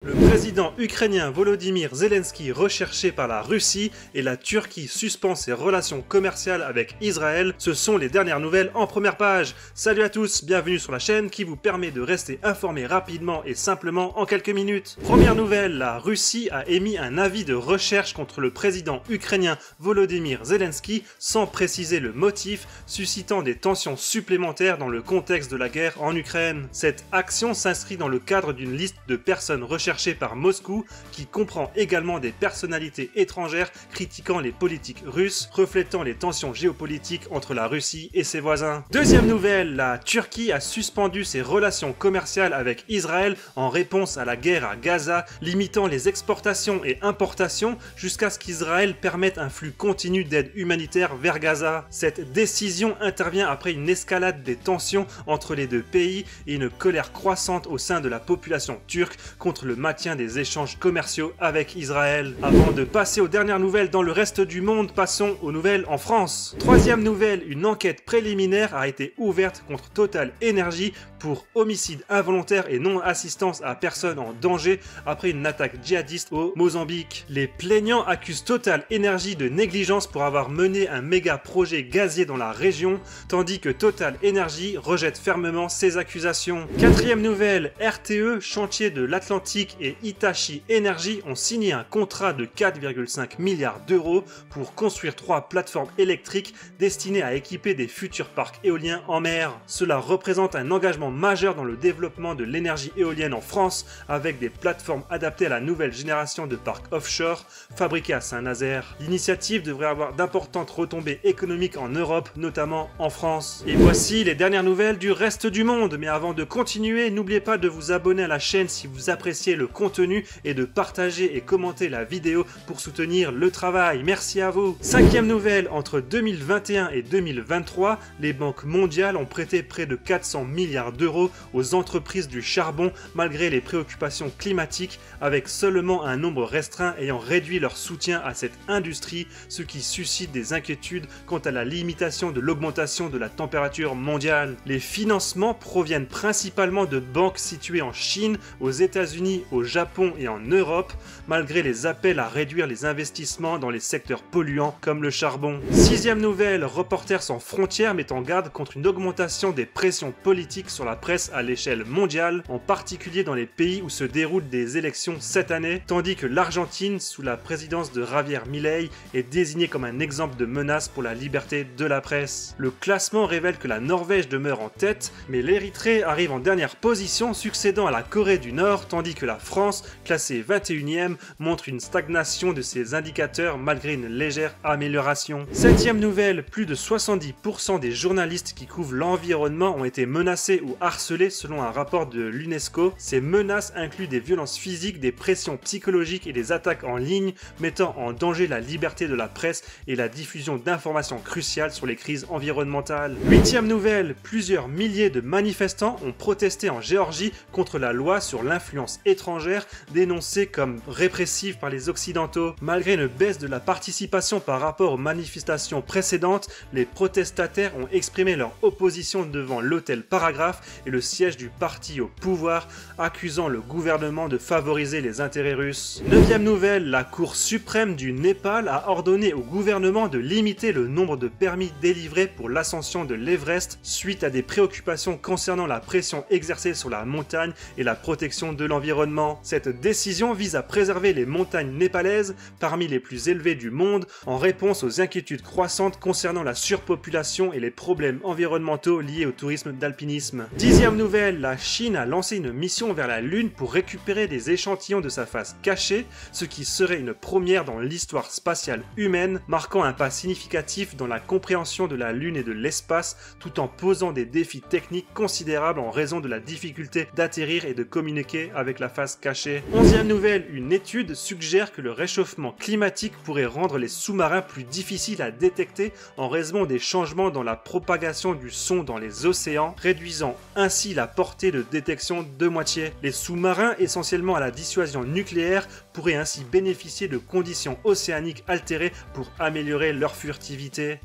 Le président ukrainien Volodymyr Zelensky recherché par la Russie et la Turquie suspend ses relations commerciales avec Israël, ce sont les dernières nouvelles en première page. Salut à tous, bienvenue sur la chaîne qui vous permet de rester informé rapidement et simplement en quelques minutes. Première nouvelle, la Russie a émis un avis de recherche contre le président ukrainien Volodymyr Zelensky sans préciser le motif, suscitant des tensions supplémentaires dans le contexte de la guerre en Ukraine. Cette action s'inscrit dans le cadre d'une liste de personnes recherchées par Moscou, qui comprend également des personnalités étrangères critiquant les politiques russes, reflétant les tensions géopolitiques entre la Russie et ses voisins. Deuxième nouvelle, la Turquie a suspendu ses relations commerciales avec Israël en réponse à la guerre à Gaza, limitant les exportations et importations jusqu'à ce qu'Israël permette un flux continu d'aide humanitaire vers Gaza. Cette décision intervient après une escalade des tensions entre les deux pays et une colère croissante au sein de la population turque contre le maintien des échanges commerciaux avec Israël. Avant de passer aux dernières nouvelles dans le reste du monde, passons aux nouvelles en France. Troisième nouvelle, une enquête préliminaire a été ouverte contre Total Energy pour homicide involontaire et non-assistance à personne en danger après une attaque djihadiste au Mozambique. Les plaignants accusent Total Energy de négligence pour avoir mené un méga projet gazier dans la région, tandis que Total Energy rejette fermement ces accusations. Quatrième nouvelle, RTE, Chantier de l'Atlantique et Hitachi Energy ont signé un contrat de 4,5 milliards d'euros pour construire 3 plateformes électriques destinées à équiper des futurs parcs éoliens en mer. Cela représente un engagement majeur dans le développement de l'énergie éolienne en France, avec des plateformes adaptées à la nouvelle génération de parcs offshore fabriqués à Saint-Nazaire. L'initiative devrait avoir d'importantes retombées économiques en Europe, notamment en France. Et voici les dernières nouvelles du reste du monde. Mais avant de continuer, n'oubliez pas de vous abonner à la chaîne si vous appréciez le contenu et de partager et commenter la vidéo pour soutenir le travail. Merci à vous. Cinquième nouvelle, entre 2021 et 2023, les banques mondiales ont prêté près de 400 milliards d'euros aux entreprises du charbon malgré les préoccupations climatiques, avec seulement un nombre restreint ayant réduit leur soutien à cette industrie, ce qui suscite des inquiétudes quant à la limitation de l'augmentation de la température mondiale. Les financements proviennent principalement de banques situées en Chine, aux États-Unis, au Japon et en Europe, malgré les appels à réduire les investissements dans les secteurs polluants comme le charbon. Sixième nouvelle, Reporters sans frontières met en garde contre une augmentation des pressions politiques sur la presse à l'échelle mondiale, en particulier dans les pays où se déroulent des élections cette année, tandis que l'Argentine, sous la présidence de Javier Milei, est désignée comme un exemple de menace pour la liberté de la presse. Le classement révèle que la Norvège demeure en tête, mais l'Érythrée arrive en dernière position, succédant à la Corée du Nord, tandis que la France, classée 21e, montre une stagnation de ses indicateurs malgré une légère amélioration. Septième nouvelle, plus de 70% des journalistes qui couvrent l'environnement ont été menacés ou harcelés selon un rapport de l'UNESCO. Ces menaces incluent des violences physiques, des pressions psychologiques et des attaques en ligne, mettant en danger la liberté de la presse et la diffusion d'informations cruciales sur les crises environnementales. Huitième nouvelle, plusieurs milliers de manifestants ont protesté en Géorgie contre la loi sur l'influence étrangère, dénoncée comme répressive par les Occidentaux. Malgré une baisse de la participation par rapport aux manifestations précédentes, les protestataires ont exprimé leur opposition devant l'hôtel Paragraphe et le siège du parti au pouvoir, accusant le gouvernement de favoriser les intérêts russes. Neuvième nouvelle, la Cour suprême du Népal a ordonné au gouvernement de limiter le nombre de permis délivrés pour l'ascension de l'Everest suite à des préoccupations concernant la pression exercée sur la montagne et la protection de l'environnement. Cette décision vise à préserver les montagnes népalaises, parmi les plus élevées du monde, en réponse aux inquiétudes croissantes concernant la surpopulation et les problèmes environnementaux liés au tourisme d'alpinisme. Dixième nouvelle, la Chine a lancé une mission vers la Lune pour récupérer des échantillons de sa face cachée, ce qui serait une première dans l'histoire spatiale humaine, marquant un pas significatif dans la compréhension de la Lune et de l'espace, tout en posant des défis techniques considérables en raison de la difficulté d'atterrir et de communiquer avec la face cachée. Onzième nouvelle, une étude suggère que le réchauffement climatique pourrait rendre les sous-marins plus difficiles à détecter en raison des changements dans la propagation du son dans les océans, réduisant ainsi la portée de détection de moitié. Les sous-marins, essentiellement à la dissuasion nucléaire, pourraient ainsi bénéficier de conditions océaniques altérées pour améliorer leur furtivité.